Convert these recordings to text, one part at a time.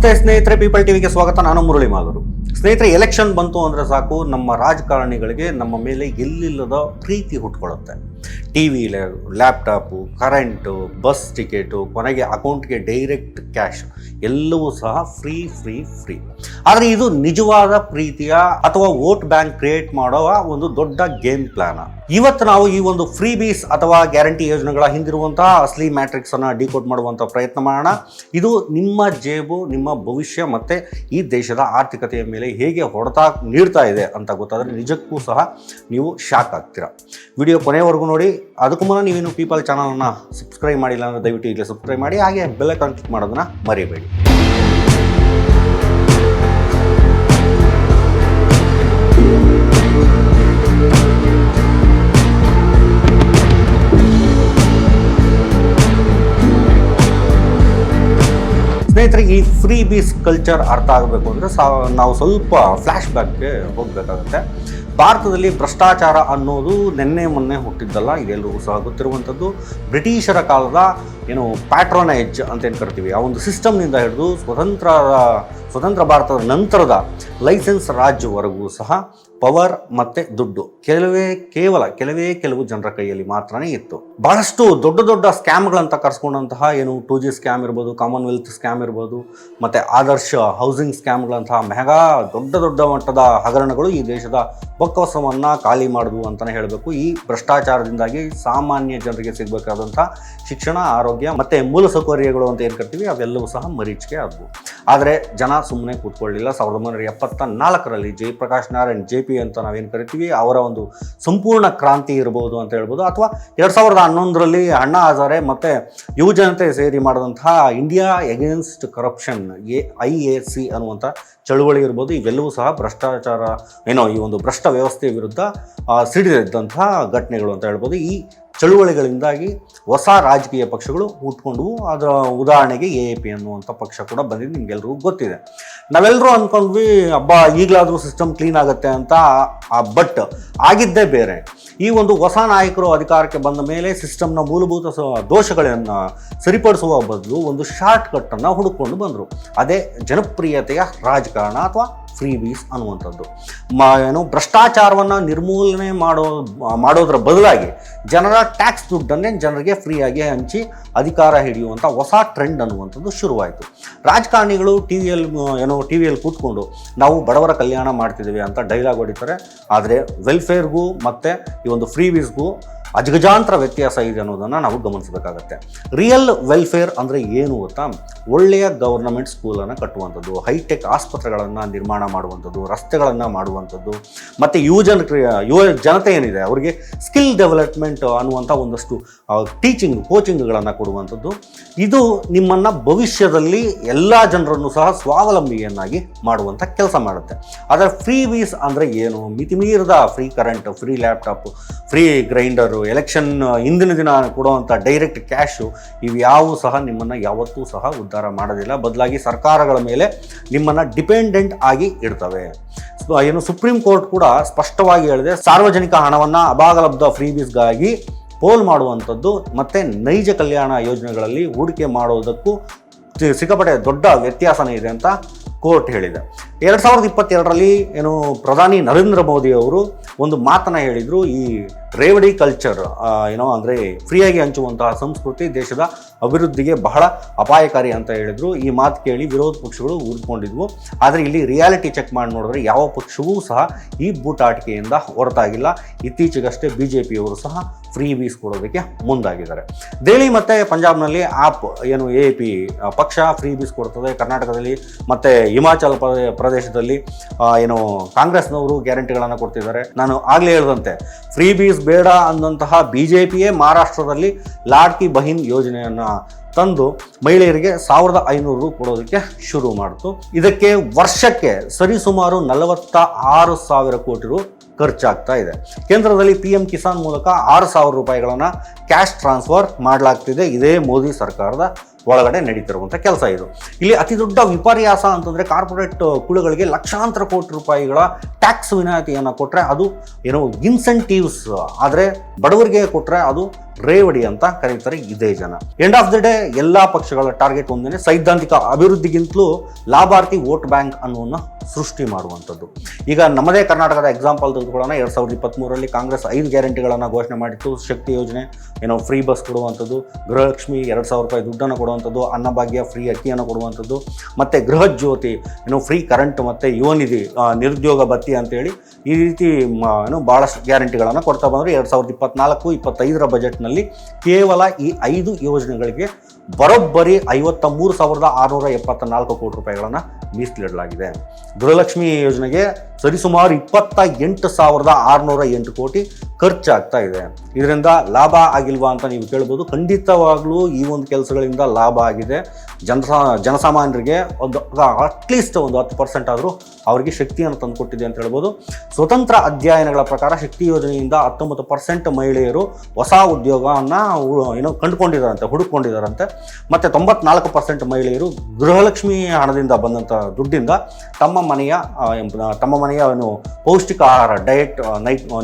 ನಮಸ್ತೆ ಸ್ನೇಹಿತರೆ, ಪೀಪಲ್ ಟಿವಿಗೆ ಸ್ವಾಗತ. ನಾನು ಮುರಳಿ ಮಾಲೂರು. ಸ್ನೇಹಿತರೆ, ಎಲೆಕ್ಷನ್ ಬಂತು ಅಂದರೆ ಸಾಕು ನಮ್ಮ ರಾಜಕಾರಣಿಗಳಿಗೆ ನಮ್ಮ ಮೇಲೆ ಎಲ್ಲಿಲ್ಲದ ಪ್ರೀತಿ ಹುಟ್ಕೊಳ್ಳುತ್ತೆ. TV, laptop, current, bus ticket, ಕೊನೆಗೆ ಅಕೌಂಟ್ಗೆ ಡೈರೆಕ್ಟ್ ಕ್ಯಾಶ್ ಎಲ್ಲವೂ ಸಹ ಫ್ರೀ. ಆದರೆ ಇದು ನಿಜವಾದ ಪ್ರೀತಿಯ ಅಥವಾ ವೋಟ್ ಬ್ಯಾಂಕ್ ಕ್ರಿಯೇಟ್ ಮಾಡುವ ಒಂದು ದೊಡ್ಡ ಗೇಮ್ ಪ್ಲಾನ್. ಇವತ್ತು ನಾವು ಈ ಒಂದು ಫ್ರೀ ಬೀಸ್ ಅಥವಾ ಗ್ಯಾರಂಟಿ ಯೋಜನೆಗಳ ಹಿಂದಿರುವಂತಹ ಅಸಲಿ ಮ್ಯಾಟ್ರಿಕ್ಸ್ ಅನ್ನು ಡಿಕೋಡ್ ಮಾಡುವಂಥ ಪ್ರಯತ್ನ ಮಾಡೋಣ. ಇದು ನಿಮ್ಮ ಜೇಬು, ನಿಮ್ಮ ಭವಿಷ್ಯ ಮತ್ತು ಈ ದೇಶದ ಆರ್ಥಿಕತೆಯ ಮೇಲೆ ಹೇಗೆ ಹೊಡೆತ ನೀಡ್ತಾ ಇದೆ ಅಂತ ಗೊತ್ತಾದರೆ ನಿಜಕ್ಕೂ ಸಹ ನೀವು ಶಾಕ್ ಆಗ್ತೀರಾ. ವಿಡಿಯೋ ಕೊನೆವರೆಗೂ ನೋಡಿ. ಅದಕ್ಕೂ ಮುನ್ನ ನೀವೇನು ಪೀಪಲ್ ಚಾನಲನ್ನು ಸಬ್ಸ್ಕ್ರೈಬ್ ಮಾಡಿಲ್ಲ ಅಂದರೆ ದಯವಿಟ್ಟು ಈಗಲೇ ಸಬ್ಸ್ಕ್ರೈಬ್ ಮಾಡಿ, ಹಾಗೆ ಬೆಲ್ ಐಕಾನ್ ಕ್ಲಿಕ್ ಮಾಡೋದನ್ನು ಮರಿಬೇಡಿ. ಸ್ನೇಹಿತರೆ, ಈ ಫ್ರೀ ಬೀಸ್ ಕಲ್ಚರ್ ಅರ್ಥ ಆಗಬೇಕು ಅಂದರೆ ನಾವು ಸ್ವಲ್ಪ ಫ್ಲ್ಯಾಶ್ ಬ್ಯಾಕ್ಗೆ ಹೋಗಬೇಕಾಗುತ್ತೆ. ಭಾರತದಲ್ಲಿ ಭ್ರಷ್ಟಾಚಾರ ಅನ್ನೋದು ನೆನ್ನೆ ಮೊನ್ನೆ ಹುಟ್ಟಿದ್ದಲ್ಲ, ಇದೆಲ್ಲರಿಗೂ ಸಹ ಗೊತ್ತಿರುವಂಥದ್ದು. ಬ್ರಿಟಿಷರ ಕಾಲದ ಪ್ಯಾಟ್ರೋನೈಜ್ ಅಂತ ಏನು ಕರಿತೀವಿ, ಆ ಒಂದು ಸಿಸ್ಟಮ್ನಿಂದ ಹಿಡಿದು ಸ್ವತಂತ್ರ ಭಾರತದ ನಂತರದ ಲೈಸೆನ್ಸ್ ರಾಜ್ಯವರೆಗೂ ಸಹ ಪವರ್ ಮತ್ತು ದುಡ್ಡು ಕೆಲವು ಜನರ ಕೈಯಲ್ಲಿ ಮಾತ್ರನೇ ಇತ್ತು. ಬಹಳಷ್ಟು ದೊಡ್ಡ ಸ್ಕ್ಯಾಮ್ಗಳಂತ ಕರೆಸ್ಕೊಂಡಂತಹ 2G ಸ್ಕ್ಯಾಮ್ ಇರ್ಬೋದು, ಕಾಮನ್ವೆಲ್ತ್ ಸ್ಕ್ಯಾಮ್ ಇರ್ಬೋದು, ಮತ್ತು ಆದರ್ಶ ಹೌಸಿಂಗ್ ಸ್ಕ್ಯಾಮ್ಗಳಂತಹ ಮೆಗಾ ದೊಡ್ಡ ಮಟ್ಟದ ಹಗರಣಗಳು ಈ ದೇಶದ ಬೊಕ್ಕಸವನ್ನು ಖಾಲಿ ಮಾಡಿದ್ವು ಅಂತಲೇ ಹೇಳಬೇಕು. ಈ ಭ್ರಷ್ಟಾಚಾರದಿಂದಾಗಿ ಸಾಮಾನ್ಯ ಜನರಿಗೆ ಸಿಗಬೇಕಾದಂಥ ಶಿಕ್ಷಣ, ಆರೋಗ್ಯ ಮತ್ತು ಮೂಲಸೌಕರ್ಯಗಳು ಅಂತ ಏನು ಕರಿತೀವಿ ಅವೆಲ್ಲವೂ ಸಹ ಮರೀಚಿಕೆ ಆದವು. ಆದರೆ ಜನ ಸುಮ್ಮನೆ ಕೂತ್ಕೊಳ್ಳಿಲ್ಲ. 1974ರಲ್ಲಿ ಜಯಪ್ರಕಾಶ್ ನಾರಾಯಣ್ JP ಅಂತ ನಾವೇನು ಕರಿತೀವಿ ಅವರ ಒಂದು ಸಂಪೂರ್ಣ ಕ್ರಾಂತಿ ಇರ್ಬೋದು ಅಂತ ಹೇಳ್ಬೋದು, ಅಥವಾ 2011ರಲ್ಲಿ ಅಣ್ಣಾ ಹಜಾರೆ ಮತ್ತು ಯುವ ಜನತೆ ಸೇರಿ ಮಾಡಿದಂತಹ ಇಂಡಿಯಾ ಎಗೇನ್ಸ್ಟ್ ಕರಪ್ಷನ್ IAC ಅನ್ನುವಂಥ ಚಳುವಳಿ ಇರ್ಬೋದು. ಇವೆಲ್ಲವೂ ಸಹ ಭ್ರಷ್ಟಾಚಾರ ಈ ಒಂದು ಭ್ರಷ್ಟ ವ್ಯವಸ್ಥೆಯ ವಿರುದ್ಧ ಸಿಡಿದಿದ್ದಂತಹ ಘಟನೆಗಳು ಅಂತ ಹೇಳ್ಬೋದು. ಈ ಚಳುವಳಿಗಳಿಂದಾಗಿ ಹೊಸ ರಾಜಕೀಯ ಪಕ್ಷಗಳು ಹುಟ್ಕೊಂಡ್ವು. ಅದರ ಉದಾಹರಣೆಗೆ AAP ಅನ್ನುವಂಥ ಪಕ್ಷ ಕೂಡ ಬಂದಿದ್ದು ನಿಮಗೆಲ್ರಿಗೂ ಗೊತ್ತಿದೆ. ನಾವೆಲ್ಲರೂ ಅಂದ್ಕೊಂಡ್ವಿ ಈಗಲಾದರೂ ಸಿಸ್ಟಮ್ ಕ್ಲೀನ್ ಆಗುತ್ತೆ ಅಂತ, ಬಟ್ ಆಗಿದ್ದೇ ಬೇರೆ. ಈ ಒಂದು ಹೊಸ ನಾಯಕರು ಅಧಿಕಾರಕ್ಕೆ ಬಂದ ಮೇಲೆ ಸಿಸ್ಟಮ್ನ ಮೂಲಭೂತ ದೋಷಗಳನ್ನು ಸರಿಪಡಿಸುವ ಬದಲು ಒಂದು ಶಾರ್ಟ್ ಕಟ್ಟನ್ನು ಹುಡುಕೊಂಡು ಬಂದರು. ಅದೇ ಜನಪ್ರಿಯತೆಯ ರಾಜಕಾರಣ ಅಥವಾ ಫ್ರೀ ಬೀಸ್ ಅನ್ನುವಂಥದ್ದು. ಭ್ರಷ್ಟಾಚಾರವನ್ನು ನಿರ್ಮೂಲನೆ ಮಾಡೋದ್ರ ಬದಲಾಗಿ ಜನರ ಟ್ಯಾಕ್ಸ್ ದುಡ್ಡನ್ನೇ ಜನರಿಗೆ ಫ್ರೀಯಾಗಿ ಹಂಚಿ ಅಧಿಕಾರ ಹಿಡಿಯುವಂಥ ಹೊಸ ಟ್ರೆಂಡ್ ಅನ್ನುವಂಥದ್ದು ಶುರುವಾಯಿತು. ರಾಜಕಾರಣಿಗಳು ಟಿವಿಯಲ್ಲಿ ಕೂತ್ಕೊಂಡು ನಾವು ಬಡವರ ಕಲ್ಯಾಣ ಮಾಡ್ತಿದ್ದೀವಿ ಅಂತ ಡೈಲಾಗ್ ಹೊಡಿತಾರೆ. ಆದರೆ ವೆಲ್ಫೇರ್ಗೂ ಮತ್ತು ಈ ಒಂದು ಫ್ರೀ ಬೀಸ್ಗೂ ಅಜಗಜಾಂತರ ವ್ಯತ್ಯಾಸ ಇದೆ ಅನ್ನೋದನ್ನು ನಾವು ಗಮನಿಸಬೇಕಾಗತ್ತೆ. ರಿಯಲ್ ವೆಲ್ಫೇರ್ ಅಂದರೆ ಏನು ಗೊತ್ತಾ? ಒಳ್ಳೆಯ ಗವರ್ನಮೆಂಟ್ ಸ್ಕೂಲನ್ನು ಕಟ್ಟುವಂಥದ್ದು, ಹೈಟೆಕ್ ಆಸ್ಪತ್ರೆಗಳನ್ನು ನಿರ್ಮಾಣ ಮಾಡುವಂಥದ್ದು, ರಸ್ತೆಗಳನ್ನು ಮಾಡುವಂಥದ್ದು, ಮತ್ತು ಯುವ ಜನತೆ ಏನಿದೆ ಅವರಿಗೆ ಸ್ಕಿಲ್ ಡೆವಲಪ್ಮೆಂಟ್ ಅನ್ನುವಂಥ ಒಂದಷ್ಟು ಕೋಚಿಂಗ್ಗಳನ್ನು ಕೊಡುವಂಥದ್ದು. ಇದು ನಿಮ್ಮನ್ನು ಭವಿಷ್ಯದಲ್ಲಿ ಎಲ್ಲ ಜನರನ್ನು ಸಹ ಸ್ವಾವಲಂಬಿಯನ್ನಾಗಿ ಮಾಡುವಂಥ ಕೆಲಸ ಮಾಡುತ್ತೆ. ಆದರೆ ಫ್ರೀ ಬೀಸ್ ಅಂದರೆ ಏನು? ಮಿತಿಮೀರಿದ free current, free laptop, free grinder, election ಹಿಂದಿನ ದಿನ ಕೊಡುವಂಥ ಡೈರೆಕ್ಟ್ ಕ್ಯಾಶು, ಇವ್ಯಾವೂ ಸಹ ನಿಮ್ಮನ್ನು ಯಾವತ್ತೂ ಸಹ ಉದ್ಧಾರ ಮಾಡೋದಿಲ್ಲ. ಬದಲಾಗಿ ಸರ್ಕಾರಗಳ ಮೇಲೆ ನಿಮ್ಮನ್ನು ಡಿಪೆಂಡೆಂಟ್ ಆಗಿ ಇಡ್ತವೆ. ಸುಪ್ರೀಂ ಕೋರ್ಟ್ ಕೂಡ ಸ್ಪಷ್ಟವಾಗಿ ಹೇಳಿದೆ, ಸಾರ್ವಜನಿಕ ಹಣವನ್ನು ಅಭಾಗಲಬ್ಧ ಫ್ರೀ ಬೀಸ್ಗಾಗಿ ಪೋಲ್ ಮಾಡುವಂಥದ್ದು ಮತ್ತು ನೈಜ ಕಲ್ಯಾಣ ಯೋಜನೆಗಳಲ್ಲಿ ಹೂಡಿಕೆ ಮಾಡೋದಕ್ಕೂ ಸಿಕ್ಕಾಪಟ್ಟೆ ದೊಡ್ಡ ವ್ಯತ್ಯಾಸನೇ ಇದೆ ಅಂತ ಕೋರ್ಟ್ ಹೇಳಿದೆ. 2022ರಲ್ಲಿ ಪ್ರಧಾನಿ ನರೇಂದ್ರ ಮೋದಿ ಅವರು ಒಂದು ಮಾತನ್ನು ಹೇಳಿದರು. ಈ ರೇವಡಿ ಕಲ್ಚರ್ ಅಂದರೆ ಫ್ರೀಯಾಗಿ ಹಂಚುವಂತಹ ಸಂಸ್ಕೃತಿ ದೇಶದ ಅಭಿವೃದ್ಧಿಗೆ ಬಹಳ ಅಪಾಯಕಾರಿ ಅಂತ ಹೇಳಿದರು. ಈ ಮಾತು ಕೇಳಿ ವಿರೋಧ ಪಕ್ಷಗಳು ಊದ್ಕೊಂಡಿದ್ವು. ಆದರೆ ಇಲ್ಲಿ ರಿಯಾಲಿಟಿ ಚೆಕ್ ಮಾಡಿ ನೋಡಿದ್ರೆ ಯಾವ ಪಕ್ಷವೂ ಸಹ ಈ ಬೂಟಾಟಿಕೆಯಿಂದ ಹೊರತಾಗಿಲ್ಲ. ಇತ್ತೀಚೆಗಷ್ಟೇ BJPಯವರು ಸಹ ಫ್ರೀ ಬೀಸ್ ಕೊಡೋದಕ್ಕೆ ಮುಂದಾಗಿದ್ದಾರೆ. ದೆಹಲಿ ಮತ್ತು ಪಂಜಾಬ್ನಲ್ಲಿ AAP ಪಕ್ಷ ಫ್ರೀ ಬೀಸ್ ಕೊಡ್ತದೆ. ಕರ್ನಾಟಕದಲ್ಲಿ ಮತ್ತು ಹಿಮಾಚಲ ಪ್ರದೇಶದಲ್ಲಿ ಕಾಂಗ್ರೆಸ್ನವರು ಗ್ಯಾರಂಟಿಗಳನ್ನು ಕೊಡ್ತಿದ್ದಾರೆ. ನಾನು ಆಗಲೇ ಹೇಳಿದಂತೆ ಫ್ರೀ ಬೀಸ್ ಬೇಡ ಅಂದಂತಹ BJPಯೇ ಮಹಾರಾಷ್ಟ್ರದಲ್ಲಿ ಲಾಡ್ಕಿ ಬಹಿನ್ ಯೋಜನೆಯನ್ನು ತಂದು ಮಹಿಳೆಯರಿಗೆ 1500 ರು ಕೊಡೋದಕ್ಕೆ ಶುರು ಮಾಡಿತು. ಇದಕ್ಕೆ ವರ್ಷಕ್ಕೆ ಸರಿಸುಮಾರು 46,000 ಕೋಟಿ ರು ಖರ್ಚಾಗ್ತಾ ಇದೆ. ಕೇಂದ್ರದಲ್ಲಿ PM ಕಿಸಾನ್ ಮೂಲಕ 6,000 ರೂಪಾಯಿಗಳನ್ನು ಕ್ಯಾಶ್ ಟ್ರಾನ್ಸ್ಫರ್ ಮಾಡಲಾಗ್ತಿದೆ. ಇದೇ ಮೋದಿ ಸರ್ಕಾರದ ಒಳಗಡೆ ನಡೀತಿರುವಂಥ ಕೆಲಸ ಇದು. ಇಲ್ಲಿ ಅತಿ ದೊಡ್ಡ ವಿಪರ್ಯಾಸ ಅಂತಂದರೆ ಕಾರ್ಪೊರೇಟ್ ಕುಳುಗಳಿಗೆ ಲಕ್ಷಾಂತರ ಕೋಟಿ ರೂಪಾಯಿಗಳ ಟ್ಯಾಕ್ಸ್ ವಿನಾಯಿತಿಯನ್ನು ಕೊಟ್ಟರೆ ಅದು ಏನೋ ಇನ್ಸೆಂಟಿವ್ಸ್, ಆದರೆ ಬಡವರಿಗೆ ಕೊಟ್ಟರೆ ಅದು ರೇವಡಿ ಅಂತ ಕರೀತಾರೆ ಇದೇ ಜನ. ಎಂಡ್ ಆಫ್ ದ ಡೇ ಎಲ್ಲ ಪಕ್ಷಗಳ ಟಾರ್ಗೆಟ್ ಒಂದೇ, ಸೈದ್ಧಾಂತಿಕ ಅಭಿವೃದ್ಧಿಗಿಂತಲೂ ಲಾಭಾರ್ಥಿ ವೋಟ್ ಬ್ಯಾಂಕ್ ಅನ್ನೋನ್ನ ಸೃಷ್ಟಿ ಮಾಡುವಂಥದ್ದು. ಈಗ ನಮ್ಮದೇ ಕರ್ನಾಟಕದ ಎಕ್ಸಾಂಪಲ್ ತೆಗೆದುಕೊಳ್ಳೋಣ. 2023ರಲ್ಲಿ ಕಾಂಗ್ರೆಸ್ 5 ಗ್ಯಾರಂಟಿಗಳನ್ನು ಘೋಷಣೆ ಮಾಡಿತ್ತು. ಶಕ್ತಿ ಯೋಜನೆ, ಏನೋ ಫ್ರೀ ಬಸ್ ಕೊಡುವಂಥದ್ದು, ಗೃಹಲಕ್ಷ್ಮಿ 2,000 ರೂಪಾಯಿ ದುಡ್ಡನ್ನು ಕೊಡುವಂಥದ್ದು, ಅನ್ನಭಾಗ್ಯ ಫ್ರೀ ಅಕ್ಕಿಯನ್ನು ಕೊಡುವಂಥದ್ದು, ಮತ್ತು ಗೃಹ ಜ್ಯೋತಿ ಏನೋ ಫ್ರೀ ಕರೆಂಟ್, ಮತ್ತು ಯುವನಿಧಿ ನಿರುದ್ಯೋಗ ಭತ್ಯೆ ಅಂತೇಳಿ ಈ ರೀತಿ ಏನೋ ಭಾಳಷ್ಟು ಗ್ಯಾರಂಟಿಗಳನ್ನು ಕೊಡ್ತಾ ಬಂದರೆ 2024-25ರ ಬಜೆಟ್ನಲ್ಲಿ ಕೇವಲ ಈ 5 ಯೋಜನೆಗಳಿಗೆ ಬರೋಬ್ಬರಿ 53,674 ಕೋಟಿ ರೂಪಾಯಿಗಳನ್ನು ಮೀಸಲಿಡಲಾಗಿದೆ. ಗೃಹಲಕ್ಷ್ಮಿ ಯೋಜನೆಗೆ ಸರಿಸುಮಾರು 28,608 ಕೋಟಿ ಖರ್ಚಾಗ್ತಾ ಇದೆ. ಇದರಿಂದ ಲಾಭ ಆಗಿಲ್ವಾ ಅಂತ ನೀವು ಕೇಳ್ಬೋದು. ಖಂಡಿತವಾಗ್ಲೂ ಈ ಒಂದು ಕೆಲಸಗಳಿಂದ ಲಾಭ ಆಗಿದೆ. ಜನಸಾಮಾನ್ಯರಿಗೆ ಒಂದು ಅಟ್ಲೀಸ್ಟ್ ಒಂದು 10% ಆದರೂ ಅವರಿಗೆ ಶಕ್ತಿಯನ್ನು ತಂದುಕೊಟ್ಟಿದೆ ಅಂತ ಹೇಳ್ಬೋದು. ಸ್ವತಂತ್ರ ಅಧ್ಯಯನಗಳ ಪ್ರಕಾರ ಶಕ್ತಿ ಯೋಜನೆಯಿಂದ 19% ಮಹಿಳೆಯರು ಹೊಸ ಉದ್ಯೋಗವನ್ನು ಹುಡುಕೊಂಡಿದ್ದಾರಂತೆ. ಮತ್ತು 94% ಮಹಿಳೆಯರು ಗೃಹಲಕ್ಷ್ಮಿ ಹಣದಿಂದ ಬಂದಂಥ ದುಡ್ಡಿಂದ ತಮ್ಮ ಮನೆಯ ಪೌಷ್ಟಿಕ ಆಹಾರ, ಡಯಟ್,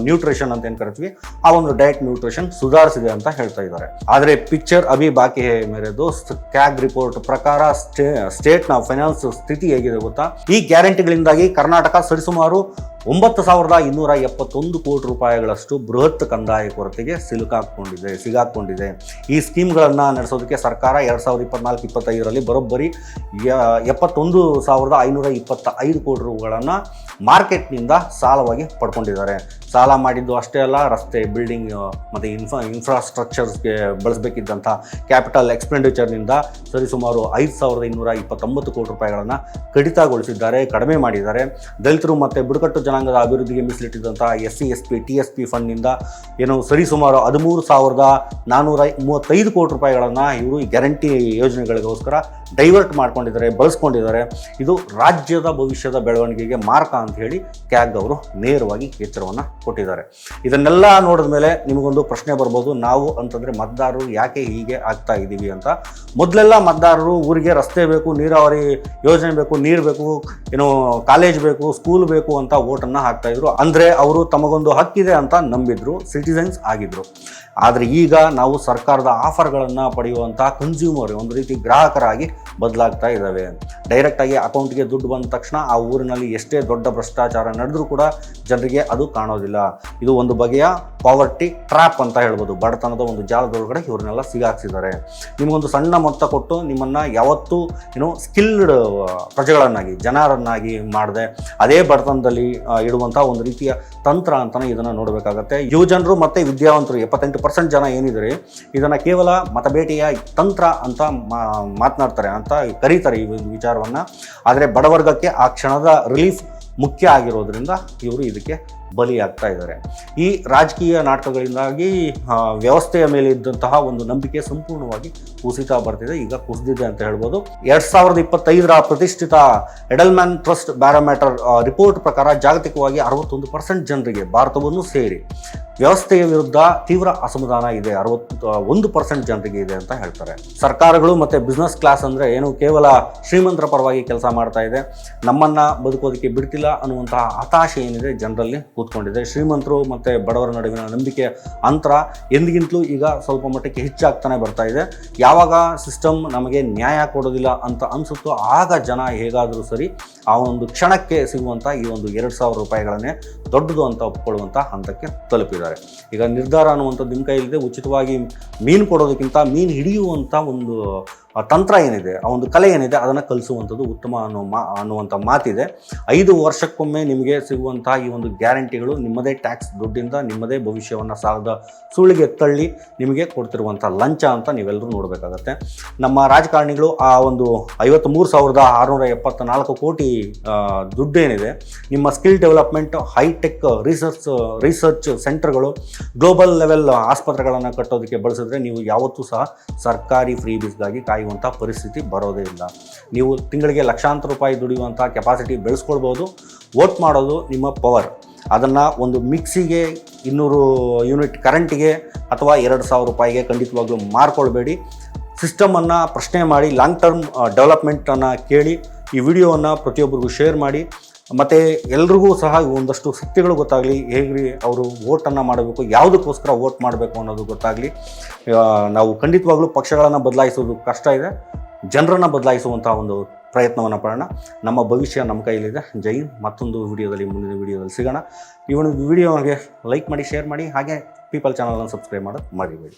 ನ್ಯೂಟ್ರಿಷನ್ ಅಂತ ಏನು ಕರಿತೀವಿ, ಆ ಒಂದು ಡಯಟ್ ನ್ಯೂಟ್ರಿಷನ್ ಸುಧಾರಿಸಿದೆ ಅಂತ ಹೇಳ್ತಾ ಇದ್ದಾರೆ. ಆದರೆ ಪಿಕ್ಚರ್ ಅಭಿ ಬಾಕಿ ಹೇ ಮೇರೆದು ಕ್ಯಾಗ್ ರಿಪೋರ್ಟ್ ಪ್ರಕಾರ ಸ್ಟೇಟ್ನ ಫೈನಾನ್ಸ್ ಸ್ಥಿತಿ ಹೇಗಿದೆ ಗೊತ್ತಾ? ಈ ಗ್ಯಾರಂಟಿಗಳಿಂದಾಗಿ ಕರ್ನಾಟಕ ಸರಿಸುಮಾರು 9,271 ಕೋಟಿ ರೂಪಾಯಿಗಳಷ್ಟು ಬೃಹತ್ ಕಂದಾಯ ಕೊರತೆಗೆ ಸಿಗಾಕೊಂಡಿದೆ. ಈ ಸ್ಕೀಮ್ಗಳನ್ನು ನಡೆಸೋದಕ್ಕೆ ಸರ್ಕಾರ 2024-25ರಲ್ಲಿ ಬರೋಬ್ಬರಿ 71,525 ಕೋಟಿ ರೂಪಾಯಿಗಳನ್ನು ಮಾರ್ಕೆಟ್ನಿಂದ ಸಾಲವಾಗಿ ಪಡ್ಕೊಂಡಿದ್ದಾರೆ. ಸಾಲ ಮಾಡಿದ್ದು ಅಷ್ಟೇ ಅಲ್ಲ, ರಸ್ತೆ, ಬಿಲ್ಡಿಂಗ್ ಮತ್ತು ಇನ್ಫ್ರಾಸ್ಟ್ರಕ್ಚರ್ಸ್ಗೆ ಬಳಸಬೇಕಿದ್ದಂಥ ಕ್ಯಾಪಿಟಲ್ ಎಕ್ಸ್ಪೆಂಡಿಚರ್ನಿಂದ ಸರಿಸುಮಾರು 5,229 ಕೋಟಿ ರೂಪಾಯಿಗಳನ್ನು ಕಡಿಮೆ ಮಾಡಿದ್ದಾರೆ. ದಲಿತರು ಮತ್ತು ಬುಡಕಟ್ಟು ಜನಾಂಗದ ಅಭಿವೃದ್ಧಿಗೆ ಮೀಸಲಿಟ್ಟಿದ್ದಂಥ SC, SP, TSP ಫಂಡ್ನಿಂದ ಸರಿಸುಮಾರು 13,435 ಕೋಟಿ ರೂಪಾಯಿಗಳನ್ನು ಇವರು ಈ ಗ್ಯಾರಂಟಿ ಯೋಜನೆಗಳಿಗೋಸ್ಕರ ಡೈವರ್ಟ್ ಬಳಸ್ಕೊಂಡಿದ್ದಾರೆ. ಇದು ರಾಜ್ಯದ ಭವಿಷ್ಯದ ಬೆಳವಣಿಗೆಗೆ ಮಾರ್ಕ ಅಂತ ಹೇಳಿ ಕ್ಯಾಗ್ ಅವರು ನೇರವಾಗಿ ಎಚ್ಚರವನ್ನು ಕೊಟ್ಟಿದ್ದಾರೆ. ಇದನ್ನೆಲ್ಲ ನೋಡಿದ ಮೇಲೆ ನಿಮಗೊಂದು ಪ್ರಶ್ನೆ ಬರ್ಬೋದು, ನಾವು ಅಂತಂದರೆ ಮತದಾರರು ಯಾಕೆ ಹೀಗೆ ಆಗ್ತಾ ಇದ್ದೀವಿ ಅಂತ. ಮೊದಲೆಲ್ಲ ಮತದಾರರು ಊರಿಗೆ ರಸ್ತೆ ಬೇಕು, ನೀರಾವರಿ ಯೋಜನೆ ಬೇಕು, ನೀರು ಬೇಕು, ಕಾಲೇಜ್ ಬೇಕು, ಸ್ಕೂಲ್ ಬೇಕು ಅಂತ ವೋಟನ್ನು ಹಾಕ್ತಾಯಿದ್ರು. ಅಂದರೆ ಅವರು ತಮಗೊಂದು ಹಕ್ಕಿದೆ ಅಂತ ನಂಬಿದ್ರು, ಸಿಟಿಸನ್ಸ್ ಆಗಿದ್ರು. ಆದರೆ ಈಗ ನಾವು ಸರ್ಕಾರದ ಆಫರ್ಗಳನ್ನು ಪಡೆಯುವಂಥ ಕನ್ಸ್ಯೂಮರ್, ಒಂದು ರೀತಿ ಗ್ರಾಹಕರಾಗಿ ಬದಲಾಗ್ತಾ ಇದ್ದಾವೆ. ಡೈರೆಕ್ಟಾಗಿ ಅಕೌಂಟ್ಗೆ ದುಡ್ಡು ಬಂದ ತಕ್ಷಣ ಆ ಊರಿನಲ್ಲಿ ಎಷ್ಟೇ ದೊಡ್ಡ ಭ್ರಷ್ಟಾಚಾರ ನಡೆದರೂ ಕೂಡ ಜನರಿಗೆ ಅದು ಕಾಣೋದಿಲ್ಲ. ಇದು ಒಂದು ಬಗೆಯ ಪಾವರ್ಟಿ ಟ್ರ್ಯಾಪ್ ಅಂತ ಹೇಳ್ಬೋದು. ಬಡತನದ ಒಂದು ಜಾಲದೊಳಗಡೆ ಇವ್ರನ್ನೆಲ್ಲ ಸಿಗಾಕ್ಸಿದ್ದಾರೆ. ನಿಮಗೊಂದು ಸಣ್ಣ ಮೊತ್ತ ಕೊಟ್ಟು ನಿಮ್ಮನ್ನು ಯಾವತ್ತೂ ಸ್ಕಿಲ್ಡ್ ಪ್ರಜೆಗಳನ್ನಾಗಿ, ಜನರನ್ನಾಗಿ ಮಾಡದೆ ಅದೇ ಬಡತನದಲ್ಲಿ ಇಡುವಂಥ ಒಂದು ರೀತಿಯ ತಂತ್ರ ಅಂತಲೇ ಇದನ್ನು ನೋಡಬೇಕಾಗತ್ತೆ. ಯುವಜನರು ಮತ್ತು ವಿದ್ಯಾವಂತರು 78% ಜನ ಏನಿದ್ದಾರೆ ಇದನ್ನು ಕೇವಲ ಮತಬೇಟೆಯ ತಂತ್ರ ಅಂತ ಮಾತನಾಡ್ತಾರೆ ಅಂತ ಕರೀತಾರೆ ಈ ವಿಚಾರವನ್ನು. ಆದರೆ ಬಡವರ್ಗಕ್ಕೆ ಆ ಕ್ಷಣದ ರಿಲೀಫ್ ಮುಖ್ಯ ಆಗಿರೋದ್ರಿಂದ ಇವರು ಇದಕ್ಕೆ ಬಲಿಯಾಗ್ತಾ ಇದ್ದಾರೆ. ಈ ರಾಜಕೀಯ ನಾಟಕಗಳಿಂದಾಗಿ ವ್ಯವಸ್ಥೆಯ ಮೇಲೆ ಇದ್ದಂತಹ ಒಂದು ನಂಬಿಕೆ ಸಂಪೂರ್ಣವಾಗಿ ಕುಸಿತ ಬರ್ತಿದೆ, ಈಗ ಕುಸಿದಿದೆ ಅಂತ ಹೇಳ್ಬೋದು. 2025ರ ಪ್ರತಿಷ್ಠಿತ ಎಡೆಲ್ಮ್ಯಾನ್ ಟ್ರಸ್ಟ್ ಬ್ಯಾರೋಮೀಟರ್ ರಿಪೋರ್ಟ್ ಪ್ರಕಾರ ಜಾಗತಿಕವಾಗಿ 61% ಜನರಿಗೆ, ಭಾರತವನ್ನು ಸೇರಿ, ವ್ಯವಸ್ಥೆಯ ವಿರುದ್ಧ ತೀವ್ರ ಅಸಮಾಧಾನ ಇದೆ. 61% ಜನರಿಗೆ ಇದೆ ಅಂತ ಹೇಳ್ತಾರೆ. ಸರ್ಕಾರಗಳು ಮತ್ತು ಬಿಸ್ನೆಸ್ ಕ್ಲಾಸ್ ಅಂದರೆ ಕೇವಲ ಶ್ರೀಮಂತರ ಪರವಾಗಿ ಕೆಲಸ ಮಾಡ್ತಾ ಇದೆ, ನಮ್ಮನ್ನು ಬದುಕೋದಕ್ಕೆ ಬಿಡ್ತಿಲ್ಲ ಅನ್ನುವಂತಹ ಹತಾಶೆ ಏನಿದೆ ಜನರಲ್ಲಿ ಕೂತ್ಕೊಂಡಿದೆ. ಶ್ರೀಮಂತರು ಮತ್ತು ಬಡವರ ನಡುವಿನ ನಂಬಿಕೆ ಅಂತರ ಎಂದಿಗಿಂತಲೂ ಈಗ ಸ್ವಲ್ಪ ಮಟ್ಟಕ್ಕೆ ಹೆಚ್ಚಾಗ್ತಾನೆ ಬರ್ತಾ ಇದೆ. ಯಾವಾಗ ಸಿಸ್ಟಮ್ ನಮಗೆ ನ್ಯಾಯ ಕೊಡೋದಿಲ್ಲ ಅಂತ ಅನಿಸುತ್ತೋ ಆಗ ಜನ ಹೇಗಾದರೂ ಸರಿ ಆ ಒಂದು ಕ್ಷಣಕ್ಕೆ ಸಿಗುವಂಥ ಈ ಒಂದು 2,000 ರೂಪಾಯಿಗಳನ್ನೇ ದೊಡ್ಡದು ಅಂತ ಒಪ್ಕೊಳ್ಳುವಂಥ ಹಂತಕ್ಕೆ ತಲುಪಿದ್ದಾರೆ. ಈಗ ನಿರ್ಧಾರ ಅನ್ನುವಂಥದ್ದು ನಿಮ್ಮ ಕೈಲಿದೆ. ಉಚಿತವಾಗಿ ಮೀನು ಕೊಡೋದಕ್ಕಿಂತ ಮೀನು ಹಿಡಿಯುವಂಥ ಒಂದು ತಂತ್ರ ಏನಿದೆ, ಆ ಒಂದು ಕಲೆ ಏನಿದೆ, ಅದನ್ನು ಕಲಿಸುವಂಥದ್ದು ಉತ್ತಮ ಅನ್ನುವಂಥ ಮಾತಿದೆ. 5 ವರ್ಷಕ್ಕೊಮ್ಮೆ ನಿಮಗೆ ಸಿಗುವಂಥ ಈ ಒಂದು ಗ್ಯಾರಂಟಿಗಳು ನಿಮ್ಮದೇ ಟ್ಯಾಕ್ಸ್ ದುಡ್ಡಿಂದ ನಿಮ್ಮದೇ ಭವಿಷ್ಯವನ್ನು ಸಾಲದ ಸುಳಿಗೆ ತಳ್ಳಿ ನಿಮಗೆ ಕೊಡ್ತಿರುವಂಥ ಲಂಚ ಅಂತ ನೀವೆಲ್ಲರೂ ನೋಡಬೇಕಾಗತ್ತೆ. ನಮ್ಮ ರಾಜಕಾರಣಿಗಳು ಆ ಒಂದು 53,674 ಕೋಟಿ ದುಡ್ಡೇನಿದೆ ನಿಮ್ಮ ಸ್ಕಿಲ್ ಡೆವಲಪ್ಮೆಂಟ್, ಹೈಟೆಕ್ ರಿಸರ್ಚ್ ಸೆಂಟರ್ಗಳು, ಗ್ಲೋಬಲ್ ಲೆವೆಲ್ ಆಸ್ಪತ್ರೆಗಳನ್ನು ಕಟ್ಟೋದಕ್ಕೆ ಬಳಸಿದ್ರೆ ನೀವು ಯಾವತ್ತೂ ಸಹ ಸರ್ಕಾರಿ ಫ್ರೀ ಬೀಸ್ಗಾಗಿ ಕಾಯುವಂಥ ಪರಿಸ್ಥಿತಿ ಬರೋದೇ ಇಲ್ಲ. ನೀವು ತಿಂಗಳಿಗೆ ಲಕ್ಷಾಂತರ ರೂಪಾಯಿ ದುಡಿಯುವಂಥ ಕೆಪಾಸಿಟಿ ಬೆಳೆಸ್ಕೊಳ್ಬೋದು. ವೋಟ್ ಮಾಡೋದು ನಿಮ್ಮ ಪವರ್. ಅದನ್ನು ಒಂದು ಮಿಕ್ಸಿಗೆ 200 ಯೂನಿಟ್ ಕರೆಂಟಿಗೆ ಅಥವಾ 2,000 ರೂಪಾಯಿಗೆ ಖಂಡಿತವಾಗ್ಲೂ ಮಾರ್ಕೊಳ್ಬೇಡಿ. ಸಿಸ್ಟಮನ್ನು ಪ್ರಶ್ನೆ ಮಾಡಿ ಲಾಂಗ್ ಟರ್ಮ್ ಡೆವಲಪ್ಮೆಂಟನ್ನು ಕೇಳಿ ಈ ವಿಡಿಯೋವನ್ನು ಪ್ರತಿಯೊಬ್ಬರಿಗೂ ಶೇರ್ ಮಾಡಿ. ಮತ್ತು ಎಲ್ರಿಗೂ ಸಹ ಒಂದಷ್ಟು ಸತ್ಯಗಳು ಗೊತ್ತಾಗಲಿ, ಹೇಗೆ ಅವರು ವೋಟನ್ನು ಮಾಡಬೇಕು, ಯಾವುದಕ್ಕೋಸ್ಕರ ವೋಟ್ ಮಾಡಬೇಕು ಅನ್ನೋದು ಗೊತ್ತಾಗಲಿ. ನಾವು ಖಂಡಿತವಾಗ್ಲೂ ಪಕ್ಷಗಳನ್ನು ಬದಲಾಯಿಸೋದು ಕಷ್ಟ ಇದೆ, ಜನರನ್ನು ಬದಲಾಯಿಸುವಂಥ ಒಂದು ಪ್ರಯತ್ನವನ್ನು ಪಡೋಣ. ನಮ್ಮ ಭವಿಷ್ಯ ನಮ್ಮ ಕೈಯಲ್ಲಿದೆ. ಜೈ ಹಿಂದ್. ಮತ್ತೊಂದು ವಿಡಿಯೋದಲ್ಲಿ, ಮುಂದಿನ ವಿಡಿಯೋದಲ್ಲಿ ಸಿಗೋಣ. ಈ ಒಂದು ವಿಡಿಯೋಗೆ ಲೈಕ್ ಮಾಡಿ, ಶೇರ್ ಮಾಡಿ, ಹಾಗೆ ಪೀಪಲ್ ಚಾನಲನ್ನು ಸಬ್ಸ್ಕ್ರೈಬ್ ಮಾಡೋದು ಮರಿಬೇಡಿ.